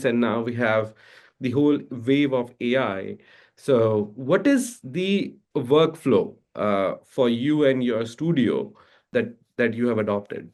and now we have the whole wave of AI. So, what is the workflow for you and your studio that you have adopted?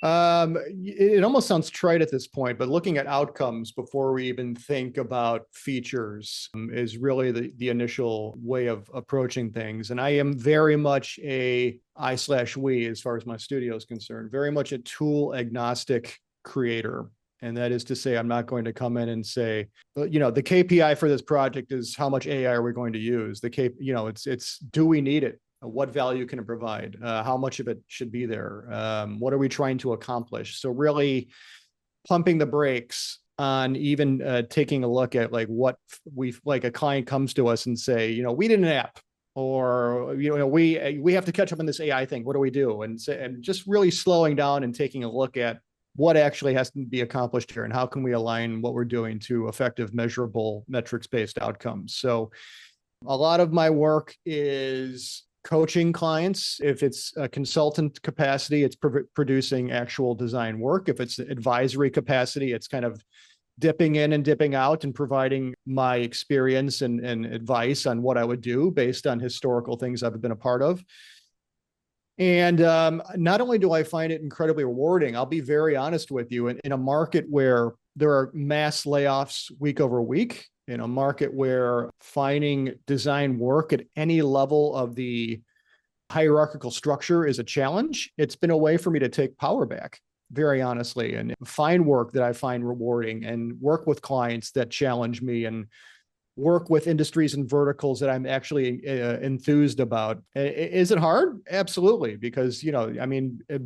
It almost sounds trite at this point, but looking at outcomes before we even think about features is really the initial way of approaching things. And I am very much a I/we, as far as my studio is concerned, very much a tool agnostic creator. And that is to say, I'm not going to come in and say, the KPI for this project is how much AI are we going to use? It's do we need it? What value can it provide? How much of it should be there? What are we trying to accomplish? So really pumping the brakes on even taking a look at like a client comes to us and say, we did an app, or we have to catch up on this AI thing. What do we do? And just really slowing down and taking a look at what actually has to be accomplished here and how can we align what we're doing to effective, measurable, metrics-based outcomes. So a lot of my work is coaching clients. If it's a consultant capacity, it's producing actual design work. If it's advisory capacity, it's kind of dipping in and dipping out and providing my experience and advice on what I would do based on historical things I've been a part of. And not only do I find it incredibly rewarding, I'll be very honest with you, in a market where there are mass layoffs week over week, in a market where finding design work at any level of the hierarchical structure is a challenge, it's been a way for me to take power back, very honestly, and find work that I find rewarding and work with clients that challenge me and work with industries and verticals that I'm actually enthused about. Is it hard? Absolutely. Because,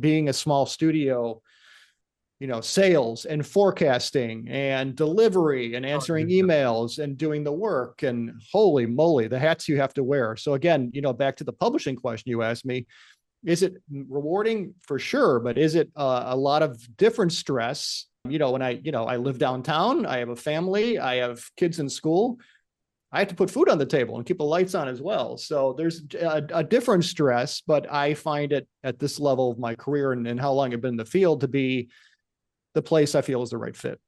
being a small studio, sales and forecasting and delivery and answering emails and doing the work, and holy moly, the hats you have to wear. So again, back to the publishing question you asked me, is it rewarding? For sure. But is it a lot of different stress? When I live downtown, I have a family, I have kids in school, I have to put food on the table and keep the lights on as well. So there's a different stress, but I find it at this level of my career and how long I've been in the field to be the place I feel is the right fit.